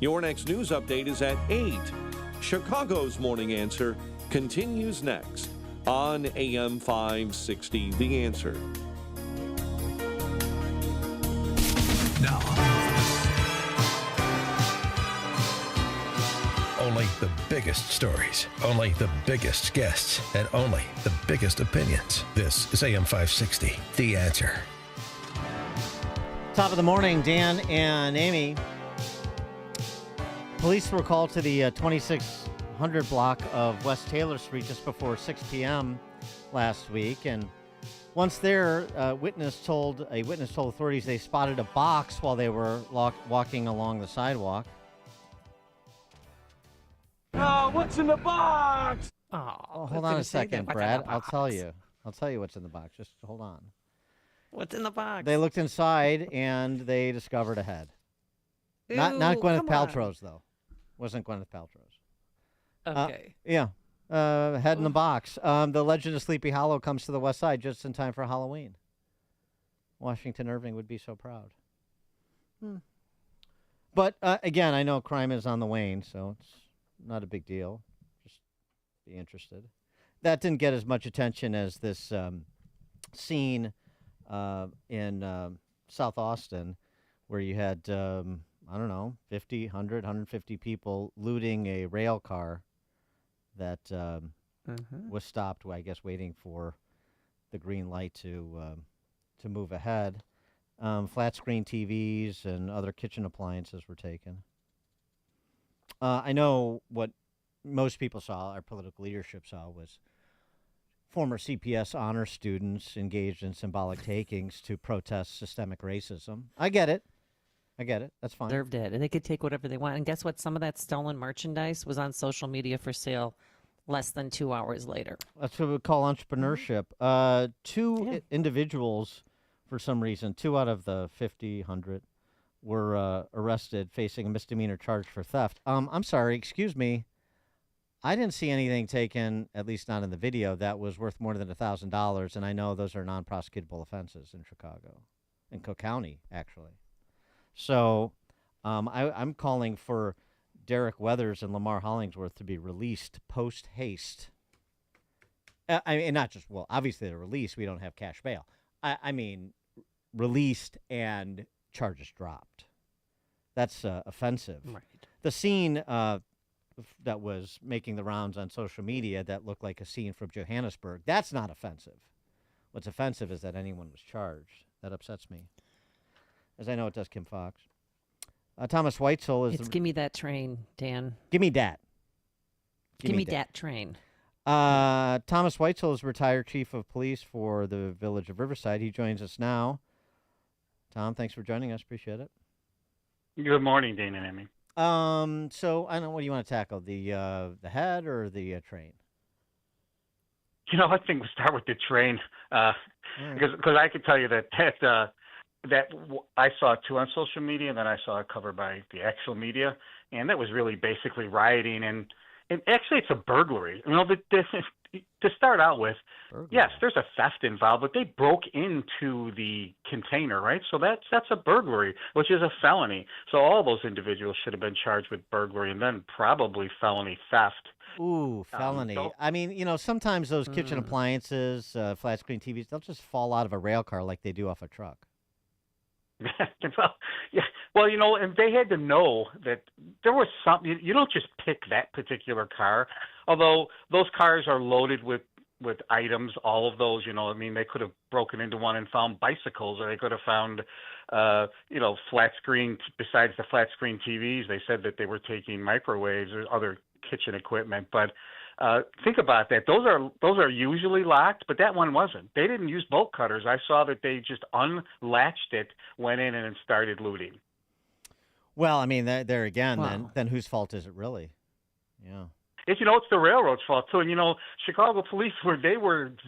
Your next news update is at 8. Chicago's Morning Answer continues next on AM 560, The Answer. Now, only the biggest stories, only the biggest guests, and only the biggest opinions. This is AM 560, The Answer. Top of the morning, Dan and Amy. Police were called to the 2600 block of West Taylor Street just before 6 p.m. last week, and once there, a witness told authorities they spotted a box while they were walking along the sidewalk. Oh, what's in the box? Oh, hold on a second, Brad. I'll tell you. I'll tell you what's in the box. Just hold on. What's in the box? They looked inside and they discovered a head. Ew, Not Gwyneth come on. Paltrow's though. Wasn't Gwyneth Paltrow's. Okay. Head in the box. The Legend of Sleepy Hollow comes to the west side just in time for Halloween. Washington Irving would be so proud. But again, I know crime is on the wane, so it's not a big deal. Just be interested. That didn't get as much attention as this scene in South Austin where you had, 50, 100, 150 people looting a rail car that was stopped, I guess, waiting for the green light to move ahead. Flat screen TVs and other kitchen appliances were taken. I know what most people saw, our political leadership saw, was former CPS honor students engaged in symbolic takings to protest systemic racism. I get it. That's fine. Deserved it. And they could take whatever they want. And guess what? Some of that stolen merchandise was on social media for sale less than 2 hours later. That's what we call entrepreneurship. Two individuals, for some reason, 2 out of the 50, 100, were arrested facing a misdemeanor charge for theft. I'm sorry, excuse me. I didn't see anything taken, at least not in the video, that was worth more than $1,000. And I know those are non-prosecutable offenses in Chicago, in Cook County, actually. So I'm calling for Derek Weathers and Lamar Hollingsworth to be released post-haste. Obviously they're released. We don't have cash bail. I mean, released and charges dropped. That's offensive. Right. The scene that was making the rounds on social media that looked like a scene from Johannesburg, that's not offensive. What's offensive is that anyone was charged. That upsets me. As I know it does Kim Fox. Thomas Weitzel is... Give me that train, Dan. Give me that. Give me that train. Thomas Weitzel is retired chief of police for the village of Riverside. He joins us now. Tom, thanks for joining us. Appreciate it. Good morning, Dana and Emmy. So, I don't know, what do you want to tackle? The head or the train? I think we'll start with the train because I can tell you that I saw it too on social media, and then I saw it covered by the actual media, and that was really basically rioting, and actually it's a burglary. To start out with, yes, there's a theft involved, but they broke into the container, right? So that's a burglary, which is a felony. So all those individuals should have been charged with burglary and then probably felony theft. Ooh, felony. I mean, sometimes those kitchen appliances, flat screen TVs, they'll just fall out of a rail car like they do off a truck. And they had to know that there was something. You don't just pick that particular car, although those cars are loaded with items, all of those, they could have broken into one and found bicycles, or they could have found, flat screen, besides the flat screen TVs. They said that they were taking microwaves or other kitchen equipment, but think about that. Those are usually locked, but that one wasn't. They didn't use bolt cutters. I saw that they just unlatched it, went in, and started looting. Well, I mean, there again, then whose fault is it really? Yeah. It's the railroad's fault too. And Chicago police were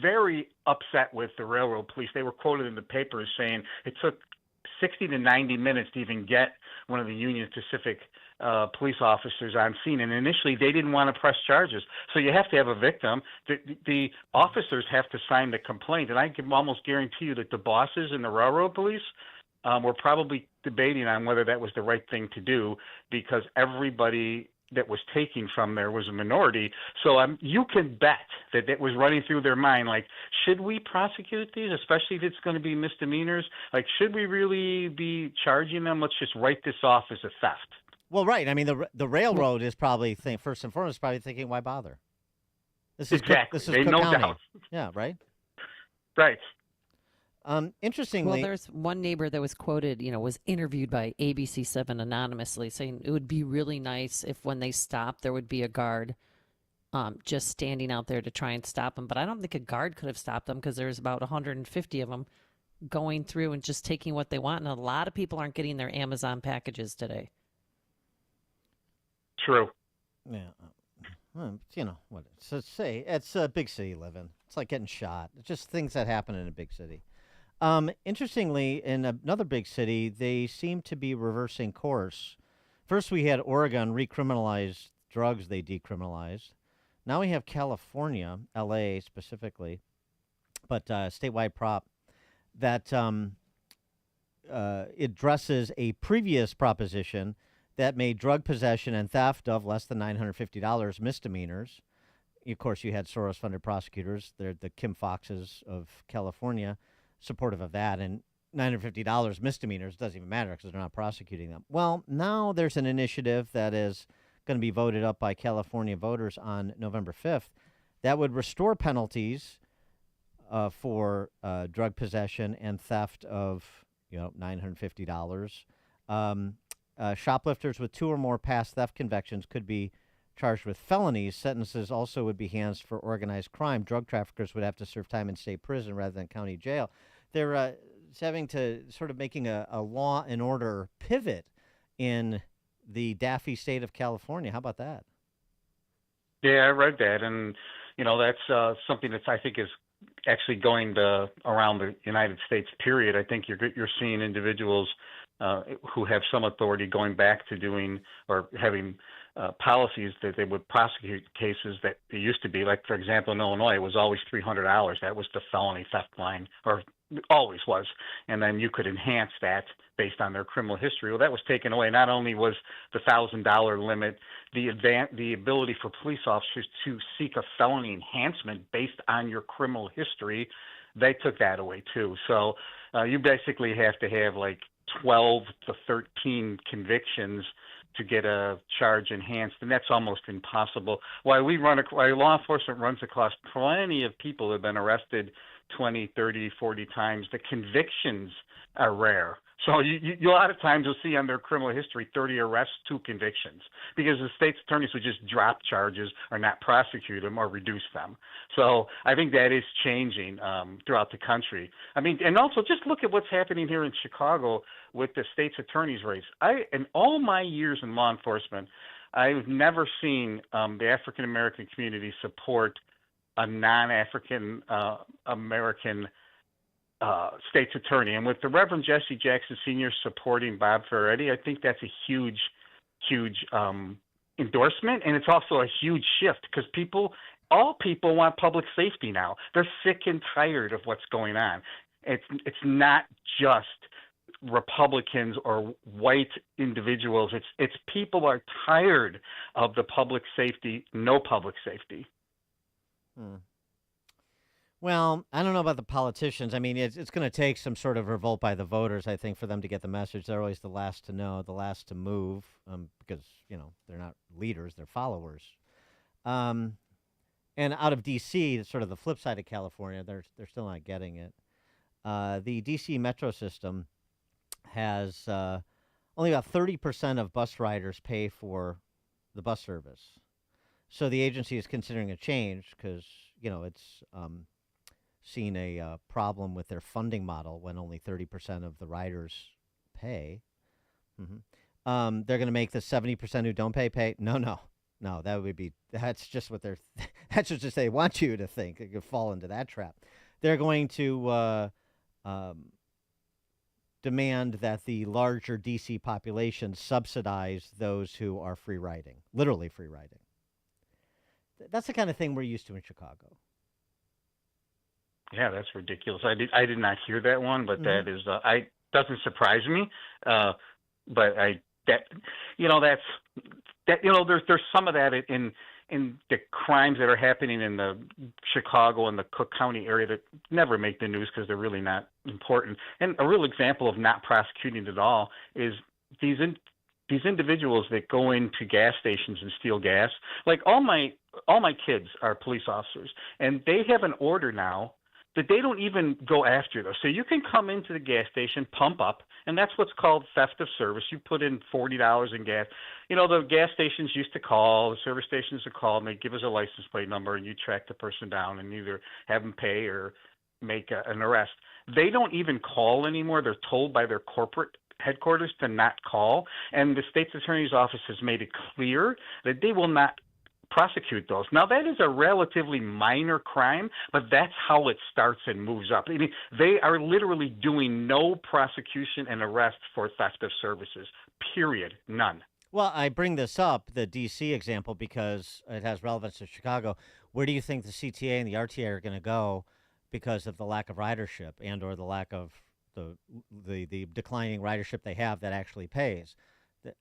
very upset with the railroad police. They were quoted in the papers saying it took 60 to 90 minutes to even get one of the Union Pacific police officers on scene, and initially they didn't want to press charges. So you have to have a victim. The officers have to sign the complaint, and I can almost guarantee you that the bosses in the railroad police were probably debating on whether that was the right thing to do because everybody that was taking from there was a minority. So you can bet that it was running through their mind, like, should we prosecute these, especially if it's going to be misdemeanors? Like, should we really be charging them? Let's just write this off as a theft. Well, right. I mean, the railroad is probably first and foremost probably thinking, why bother? This is exactly. This is Cook no County. doubt. Yeah, right. Right. Interestingly, Well, there's one neighbor that was quoted, was interviewed by ABC7 anonymously, saying it would be really nice if when they stopped, there would be a guard just standing out there to try and stop them. But I don't think a guard could have stopped them because there's about 150 of them going through and just taking what they want. And a lot of people aren't getting their Amazon packages today. True. yeah. What? So say it's a big city you live in. It's like getting shot. It's just things that happen in a big city. Interestingly, in another big city, they seem to be reversing course. First, we had Oregon recriminalize drugs they decriminalized. Now we have California, L.A. specifically, but statewide prop that it addresses a previous proposition that made drug possession and theft of less than $950 misdemeanors. Of course, you had Soros-funded prosecutors. They're the Kim Foxes of California, supportive of that. And $950 misdemeanors doesn't even matter because they're not prosecuting them. Well, now there's an initiative that is going to be voted up by California voters on November 5th that would restore penalties for drug possession and theft of $950. Shoplifters with 2 or more past theft convictions could be charged with felonies. Sentences also would be enhanced for organized crime. Drug traffickers would have to serve time in state prison rather than county jail. They're having to sort of making a law and order pivot in the Daffy state of California. How about that? Yeah, I read that, and that's something that I think is actually going around the United States. Period. I think you're seeing individuals who have some authority going back to doing or having policies that they would prosecute cases that it used to be. Like, for example, in Illinois, it was always $300. That was the felony theft line, or always was. And then you could enhance that based on their criminal history. Well, that was taken away. Not only was the $1,000 limit, the ability for police officers to seek a felony enhancement based on your criminal history, they took that away too. So you basically have to have like 12 to 13 convictions to get a charge enhanced, and that's almost impossible. While law enforcement runs across plenty of people who have been arrested 20, 30, 40 times, the convictions are rare. So you a lot of times you'll see on their criminal history 30 arrests, 2 convictions, because the state's attorneys would just drop charges or not prosecute them or reduce them. So I think that is changing throughout the country. I mean, and also just look at what's happening here in Chicago with the state's attorney's race. In all my years in law enforcement, I've never seen the African American community support a non-African American state's attorney. And with the Reverend Jesse Jackson Sr. supporting Bob Ferretti, I think that's a huge endorsement, and it's also a huge shift because all people want public safety now. They're sick and tired of what's going on. It's not just Republicans or white individuals. It's people are tired of the public safety, no public safety. Well, I don't know about the politicians. I mean, it's going to take some sort of revolt by the voters, I think, for them to get the message. They're always the last to know, the last to move, because, they're not leaders, they're followers. And out of D.C., sort of the flip side of California, they're still not getting it. The D.C. metro system has only about 30% of bus riders pay for the bus service. So the agency is considering a change because, it's seen a problem with their funding model when only 30% of the riders pay. Mm-hmm. They're going to make the 70% who don't pay. No, that's just what that's just they want you to think. You could fall into that trap. They're going to demand that the larger DC population subsidize those who are free riding, literally free riding. That's the kind of thing we're used to in Chicago. Yeah, that's ridiculous. I did not hear that one, but that is doesn't surprise me. But there's some of that in the crimes that are happening in the Chicago and the Cook County area that never make the news because they're really not important. And a real example of not prosecuting at all is these individuals that go into gas stations and steal gas. Like all my kids are police officers, and they have an order now that they don't even go after those. So you can come into the gas station, pump up, and that's what's called theft of service. You put in $40 in gas. The gas stations used to call, the service stations would call, and they'd give us a license plate number, and you track the person down and either have them pay or make an arrest. They don't even call anymore. They're told by their corporate headquarters to not call, and the state's attorney's office has made it clear that they will not prosecute those. Now, that is a relatively minor crime, but that's how it starts and moves up. I mean, they are literally doing no prosecution and arrest for theft of services, period, none. Well, I bring this up, the D.C. example, because it has relevance to Chicago. Where do you think the CTA and the RTA are going to go because of the lack of ridership and or the lack of the declining ridership they have that actually pays?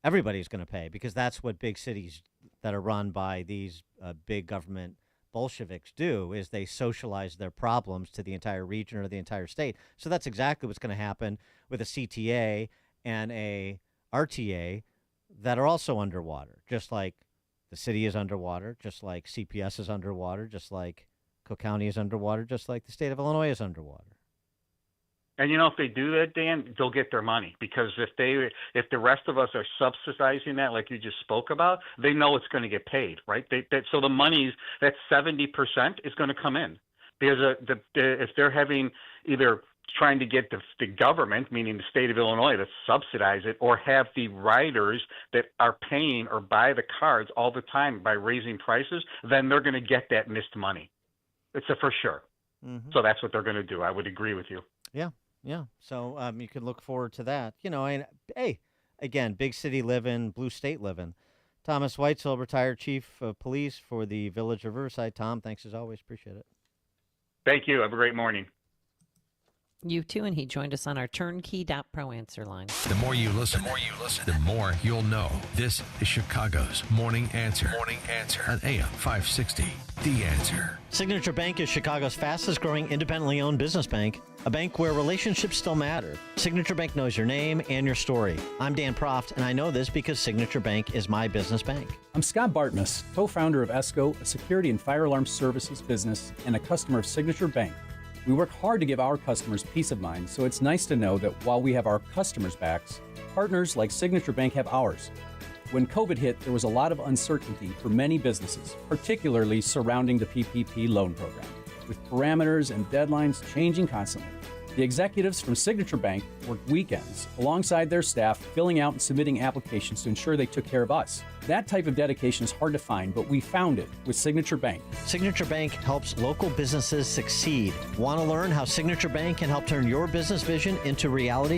Everybody's going to pay because that's what big cities that are run by these big government Bolsheviks do, is they socialize their problems to the entire region or the entire state. So that's exactly what's going to happen with a CTA and a RTA that are also underwater, just like the city is underwater, just like CPS is underwater, just like Cook County is underwater, just like the state of Illinois is underwater. And if they do that, Dan, they'll get their money, because if the rest of us are subsidizing that, like you just spoke about, they know it's going to get paid, right? So the money's that 70% is going to come in, because if they're having either trying to get the government, meaning the state of Illinois, to subsidize it, or have the riders that are paying or buy the cards all the time by raising prices, then they're going to get that missed money. It's a for sure. Mm-hmm. So that's what they're going to do. I would agree with you. Yeah. Yeah, so you can look forward to that. And hey, again, big city living, blue state living. Thomas Weitzel, retired chief of police for the village of Riverside. Tom, thanks as always. Appreciate it. Thank you. Have a great morning. You too, and he joined us on our turnkey.pro answer line. The more you listen, the more you'll know. This is Chicago's Morning Answer. Morning Answer on AM 560. The Answer. Signature Bank is Chicago's fastest growing independently owned business bank. A bank where relationships still matter. Signature Bank knows your name and your story. I'm Dan Proft, and I know this because Signature Bank is my business bank. I'm Scott Bartmus, co-founder of ESCO, a security and fire alarm services business, and a customer of Signature Bank. We work hard to give our customers peace of mind, so it's nice to know that while we have our customers' backs, partners like Signature Bank have ours. When COVID hit, there was a lot of uncertainty for many businesses, particularly surrounding the PPP loan program, with parameters and deadlines changing constantly. The executives from Signature Bank worked weekends alongside their staff, filling out and submitting applications to ensure they took care of us. That type of dedication is hard to find, but we found it with Signature Bank. Signature Bank helps local businesses succeed. Want to learn how Signature Bank can help turn your business vision into reality?